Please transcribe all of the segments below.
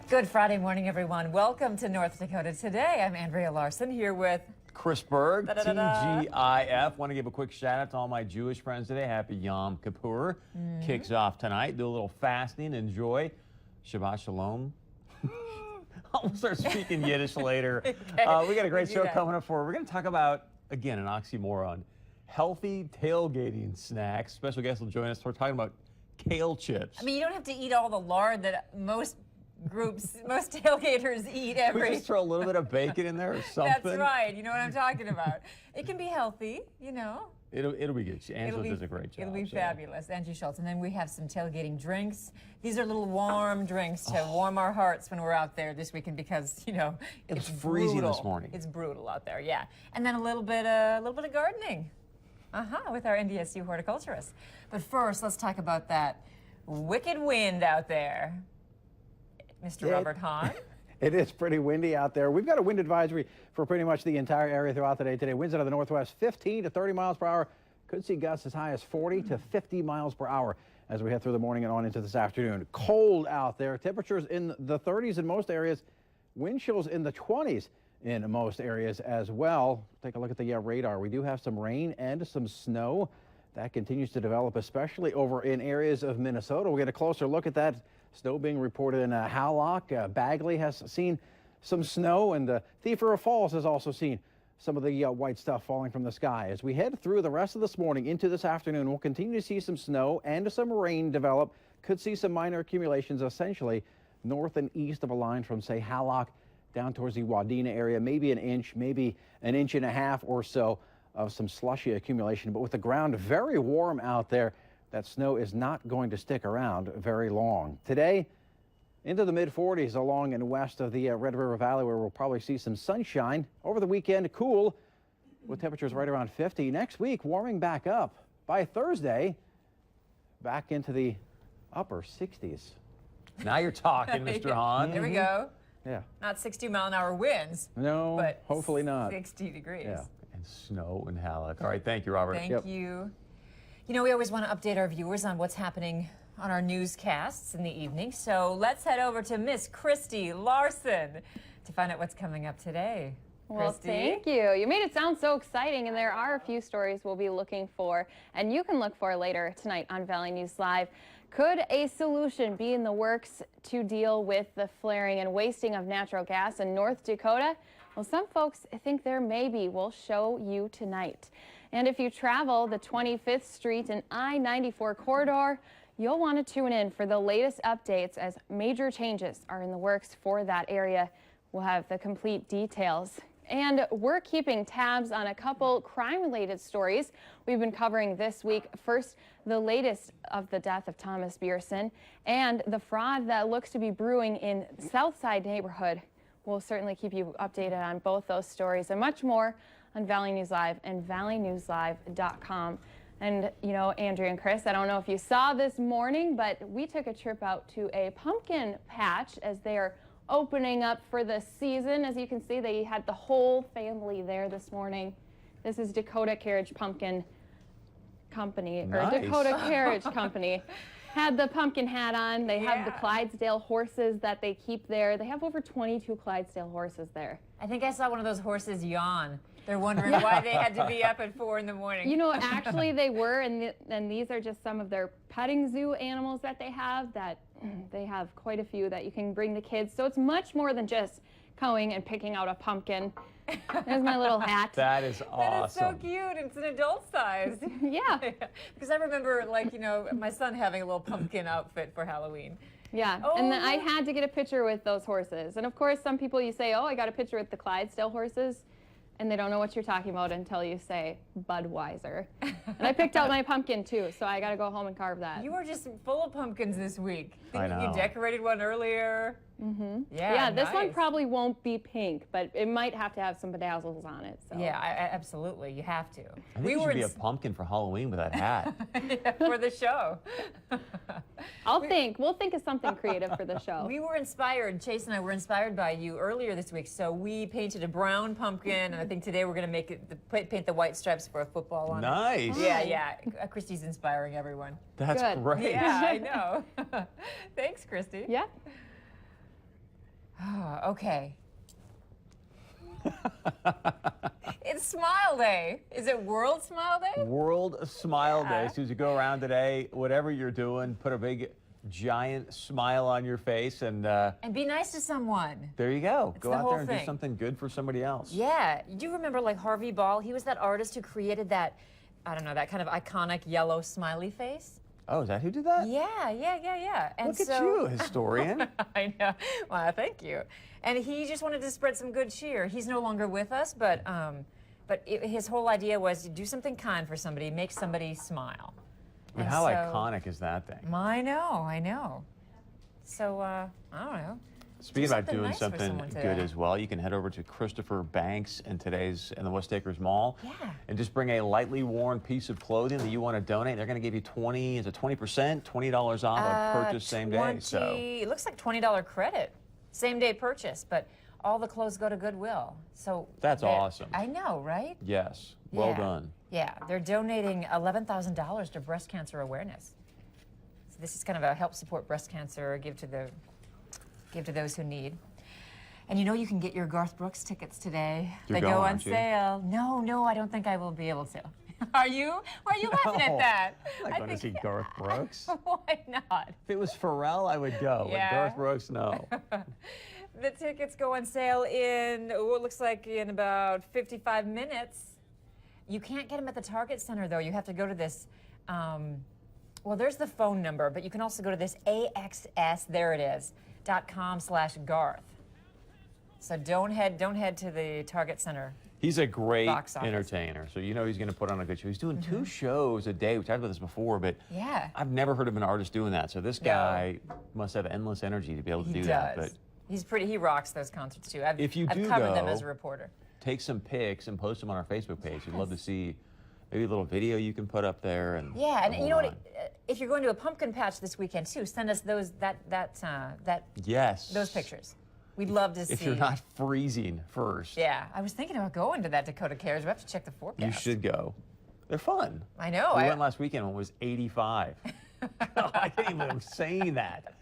Good Friday morning, everyone. Welcome to North Dakota Today. I'm Andrea Larson here with Chris Berg, Da-da-da-da. TGIF. Want to give a quick shout out to all my Jewish friends today. Happy Yom Kippur. Kicks off tonight. Do a little fasting. Enjoy. Shabbat Shalom. I'll start speaking Yiddish later. Okay. We got a great Do show that. coming up for you. We're going to talk about, again, an oxymoron. Healthy tailgating snacks. Special guest will join us. We're talking about kale chips. I mean, you don't have to eat all the lard that most tailgaters eat every. We just throw a little bit of bacon in there or something. That's right. You know what I'm talking about. It can be healthy, you know. It'll be good. Angela does a great job. It'll be so. fabulous. Angie Schultz. And then we have some tailgating drinks. These are little warm drinks to warm our hearts when we're out there this weekend because, you know, It's freezing brutal. this morning. It's brutal out there, yeah. And then a little bit of gardening. With our NDSU horticulturist. But first, let's talk about that wicked wind out there. Mr. Robert Hahn. It is pretty windy out there. We've got a wind advisory for pretty much the entire area throughout the day today. Winds out of the northwest 15 to 30 miles per hour. Could see gusts as high as 40 to 50 miles per hour as we head through the morning and on into this afternoon. Cold out there. Temperatures in the 30s in most areas. Wind chills in the 20s in most areas as well. Take a look at the radar. We do have some rain and some snow. That continues to develop, especially over in areas of Minnesota. We'll get a closer look at that. Snow being reported in Hallock. Bagley has seen some snow, and Thief River Falls has also seen some of the white stuff falling from the sky. As we head through the rest of this morning into this afternoon, we'll continue to see some snow and some rain develop. Could see some minor accumulations essentially north and east of a line from, say, Hallock down towards the Wadena area, maybe an inch, maybe an inch and a half or so of some slushy accumulation. But with the ground very warm out there, that snow is not going to stick around very long. Today, into the mid-40s along and west of the Red River Valley, where we'll probably see some sunshine. Over the weekend, cool with temperatures right around 50. Next week, warming back up. By Thursday, back into the upper 60s. Now you're talking, Mr. Hahn. There we go. Yeah. Not 60-mile-an-hour winds. No, but hopefully not. 60 degrees. Yeah. And snow in Hallock. All right, thank you, Robert. Thank you. You know, we always want to update our viewers on what's happening on our newscasts in the evening. So let's head over to Miss Christy Larson to find out what's coming up today. Well, Christy? thank you. You made it sound so exciting, and there are a few stories we'll be looking for, and you can look for later tonight on Valley News Live. Could a solution be in the works to deal with the flaring and wasting of natural gas in North Dakota? Well, some folks think there may be. We'll show you tonight. And if you travel the 25th Street and I-94 corridor, you'll want to tune in for the latest updates as major changes are in the works for that area. We'll have the complete details. And we're keeping tabs on a couple crime-related stories we've been covering this week. First, the latest of the death of Thomas Bierson and the fraud that looks to be brewing in Southside neighborhood. We'll certainly keep you updated on both those stories and much more on Valley News Live and valleynewslive.com. And, you know, Andrea and Chris, I don't know if you saw this morning, but we took a trip out to a pumpkin patch as they are opening up for the season. As you can see, they had the whole family there this morning. This is Dakota Carriage Pumpkin Company, or Nice. Dakota Carriage Company. Had the pumpkin hat on. They have the Clydesdale horses that they keep there. They have over 22 Clydesdale horses there. I think I saw one of those horses yawn. They're wondering why they had to be up at 4 in the morning. You know, actually they were, and these are just some of their petting zoo animals that they have. That they have quite a few that you can bring the kids. So it's much more than just going and picking out a pumpkin. There's my little hat. That is awesome. That is so cute. It's an adult size. Yeah. Because I remember, like, you know, my son having a little pumpkin outfit for Halloween. Yeah, and then I had to get a picture with those horses. And of course, some people you say, oh, I got a picture with the Clydesdale horses. And they don't know what you're talking about until you say Budweiser. And I picked out my pumpkin too, so I got to go home and carve that. You were just full of pumpkins this week. I know. You decorated one earlier. Mm-hmm. Yeah, this one nice. probably won't be pink, but it might have to have some bedazzles on it. So. Yeah, absolutely. You have to. I think you should be a pumpkin for Halloween with that hat. Yeah, for the show. We'll think of something creative for the show. We were inspired, Chase and I were inspired by you earlier this week, so we painted a brown pumpkin, and I think today we're going to make it paint the white stripes for a football on it. Nice. Yeah. Christy's inspiring everyone. That's Good. great. Yeah, I know. Thanks, Christy. Yeah. Okay. It's Smile Day. Is it World Smile Day? World Smile Day. Yeah. So as you go around today, whatever you're doing, put a big, giant smile on your face, and be nice to someone. there you go. It's Go the out whole there and do thing. something good for somebody else. Yeah. Do you remember like Harvey Ball? He was that artist who created that, I don't know, that kind of iconic yellow smiley face. Oh, is that who did that? Yeah. And Look at so, you, historian. I know. Well, thank you. And he just wanted to spread some good cheer. He's no longer with us, but his whole idea was to do something kind for somebody, make somebody smile. I mean, And how so- iconic is that thing? I know. So, I don't know. Speaking about something doing nice for something someone good today. as well, you can head over to Christopher Banks in the West Acres Mall. Yeah. And just bring a lightly worn piece of clothing that you want to donate. They're going to give you $20 off a purchase same day. So It looks like $20 credit, same day purchase, but all the clothes go to Goodwill. So That's they're- awesome. I know, right? yes, well Yeah. done. Yeah, they're donating $11,000 to breast cancer awareness. So this is kind of a help support breast cancer, give to those who need. And you know you can get your Garth Brooks tickets today. You're They going, go on aren't you? sale. No, I don't think I will be able to. Are you? Why are you laughing at No. that? I'm not going to see Garth Brooks. Why not? If it was Pharrell, I would go. Yeah. But Garth Brooks, no. The tickets go on sale in what looks like in about 55 minutes. You can't get them at the Target Center though. You have to go to this. Well, there's the phone number, but you can also go to this AXS. There it is. .com/Garth. So don't head to the Target Center. He's a great Box office. entertainer, so you know he's going to put on a good show. He's doing 2 shows a day. We've talked about this before, but Yeah. I've never heard of an artist doing that. So this guy must have endless energy to be able to He do does. that. But He rocks those concerts too. If you I've do covered them go- as a reporter. take some pics and post them on our Facebook page. We'd love to see maybe a little video you can put up there. And Yeah, and the you know whole what? nine. If you're going to a pumpkin patch this weekend too, send us those Yes. those pictures. We'd love to see. If you're not freezing first, Yeah, I was thinking about going to that Dakota Cares. We have to check the forecast. you should go. They're fun. I know. We went last weekend when it was 85. I can't even believe I'm saying that.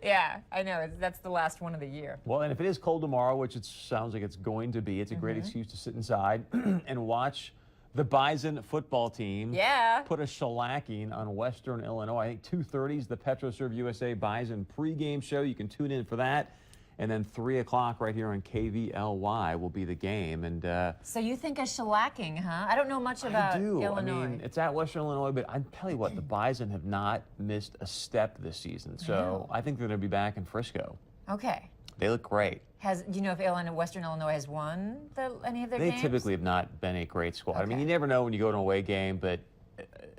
Yeah, I know. That's the last one of the year. Well, and if it is cold tomorrow, which it sounds like it's going to be, it's a great Mm-hmm. excuse to sit inside and watch the Bison football team Yeah. put a shellacking on Western Illinois. I think 2:30 is the PetroServe USA Bison pregame show. You can tune in for that. And then 3 o'clock right here on KVLY will be the game. And So you think of shellacking, huh? I don't know much about I do. Illinois. I mean, it's at Western Illinois, but I tell you what, the Bison have not missed a step this season. So I think they're going to be back in Frisco. Okay. They look great. Do you know if Western Illinois has won any of their They games? typically have not been a great squad. I mean, Okay. you never know when you go to an away game, but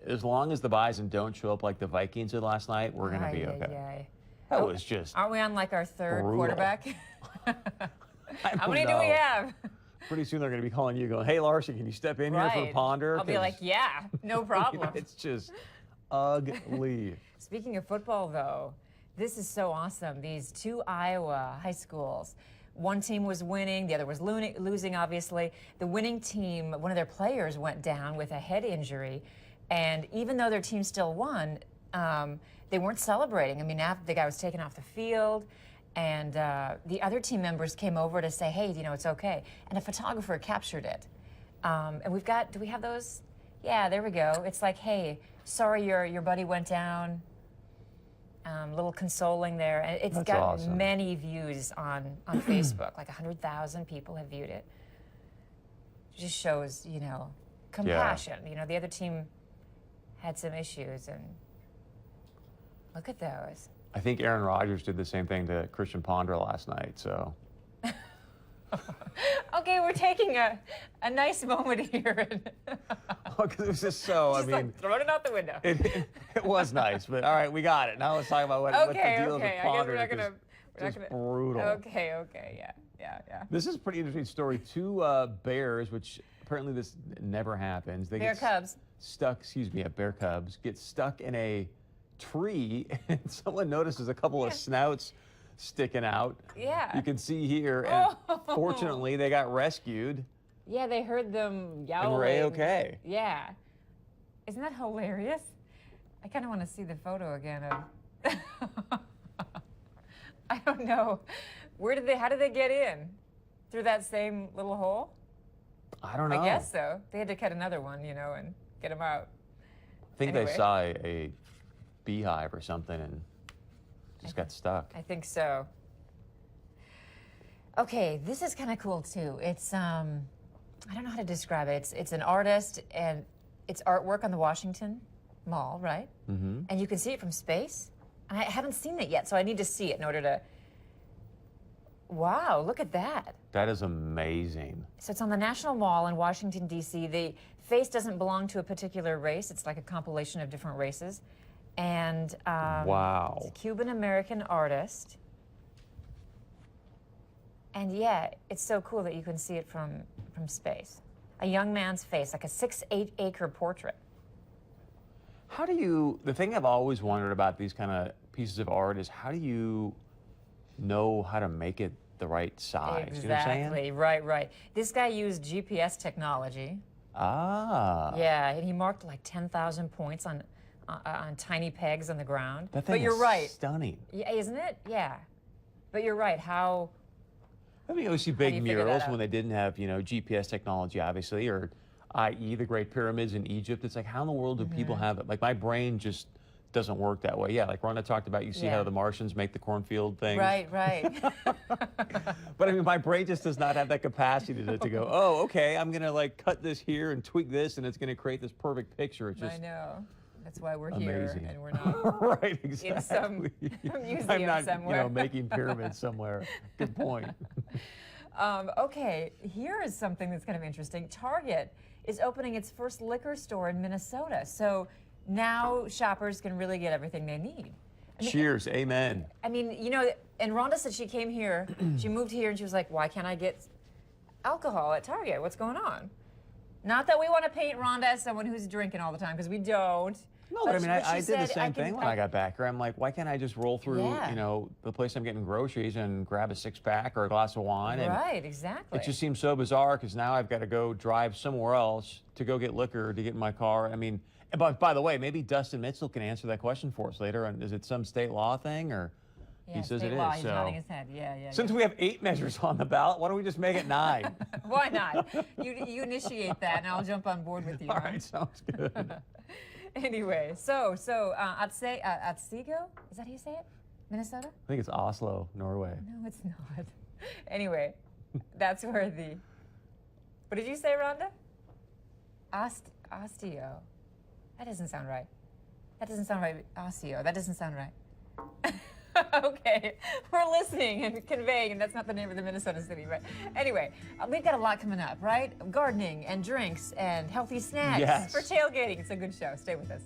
as long as the Bison don't show up like the Vikings did last night, we're going to be okay. Ay. That was just Aren't we on like our third brutal. quarterback? I How don't many do we know. have? Pretty soon they're going to be calling you going, hey, Larson, can you step in here for Ponder? I'll be 'Cause, like, yeah, no problem. it's just ugly. Speaking of football, though, this is so awesome. These 2 Iowa high schools. One team was winning, the other was losing, obviously. The winning team, one of their players went down with a head injury. And even though their team still won, they weren't celebrating. I mean, after the guy was taken off the field, and the other team members came over to say, hey, you know, it's okay. And a photographer captured it. And do we have those? Yeah, there we go. It's like, hey, sorry your buddy went down. Little consoling there. And it's That's got awesome. many views on Facebook. Like 100,000 people have viewed it. It just shows, you know, compassion. You know, the other team had some issues, and look at those. I think Aaron Rodgers did the same thing to Christian Ponder last night, so. Okay, we're taking a nice moment here. Because it was just so, Just like throwing it out the window. it was nice, but all right, we got it. Now let's talk about what the Okay, deal okay. with I guess Ponder we're not is, 'cause gonna. We're it's not just gonna. brutal. Okay. Yeah. This is a pretty interesting story. 2 bears, which apparently this never happens. They Bear get cubs. Stuck, bear cubs get stuck in a tree, and someone notices a couple of snouts sticking out. Yeah. You can see here, and Oh. fortunately they got rescued Yeah, they heard them yowling. and were A-okay. Yeah. Isn't that hilarious? I kind of want to see the photo again of. I don't know. How did they get in? Through that same little hole? I don't know. I guess so. They had to cut another one, you know, and get them out. I think Anyway. they saw a beehive or something and just got stuck. I think so. Okay, this is kind of cool too. It's I don't know how to describe it. It's an artist and it's artwork on the Washington Mall, right? Mm-hmm. And you can see it from space. And I haven't seen it yet, so I need to see it in order to. Wow, look at that. That is amazing. So it's on the National Mall in Washington, D.C. The face doesn't belong to a particular race. It's like a compilation of different races. And Wow. it's a Cuban-American artist. And yeah, it's so cool that you can see it from space. A young man's face, like a 6-8 acre portrait. How do you, the thing I've always wondered about these kind of pieces of art is how do you know how to make it the right size? Exactly, You know what I'm saying? right. This guy used GPS technology. Ah. Yeah, and he marked like 10,000 points on tiny pegs on the ground. That thing but you're is right. stunning. Yeah, isn't it? Yeah. But you're right. How? I mean, you always see do big you figure that murals out? when they didn't have, you know, GPS technology, obviously, or i.e. the Great Pyramids in Egypt. It's like, how in the world do people Mm-hmm. have it? Like, my brain just doesn't work that way. Yeah, like Rhonda talked about, you see Yeah. how the Martians make the cornfield thing. Right. But I mean, my brain just does not have that capacity to go, oh, okay, I'm going to like cut this here and tweak this, and it's going to create this perfect picture. It's just I know. That's why we're here amazing. and we're not right, exactly. museum I'm not, somewhere. you know, making pyramids somewhere. Good point. Okay, here is something that's kind of interesting. Target is opening its first liquor store in Minnesota. So now shoppers can really get everything they need. I mean, Cheers, amen. I mean, you know, and Rhonda said she came here, she moved here, and she was like, why can't I get alcohol at Target? What's going on? Not that we want to paint Rhonda as someone who's drinking all the time, because we don't. No, but I mean, she I did the said, same thing when I got back here. I'm like, why can't I just roll through, Yeah. you know, the place I'm getting groceries and grab a 6-pack or a glass of wine? And Right, exactly. it just seems so bizarre because now I've got to go drive somewhere else to go get liquor to get in my car. I mean, but by the way, maybe Dustin Mitchell can answer that question for us later. And is it some state law thing or? yeah, He says state it law, is. He's So nodding his head. Yeah. since we have 8 measures on the ballot, why don't we just make it 9? Why not? You initiate that, and I'll jump on board with you. All huh? right, sounds good. Anyway, so Otsego, is that how you say it? Minnesota? I think it's Oslo, Norway. No, it's not. Anyway, that's where the. What did you say, Rhonda? Osteo. That doesn't sound right. That doesn't sound right. Osteo. That doesn't sound right. Okay, we're listening and conveying, and that's not the name of the Minnesota city, but anyway, we've got a lot coming up, right? Gardening and drinks and healthy snacks Yes. for tailgating. It's a good show. Stay with us.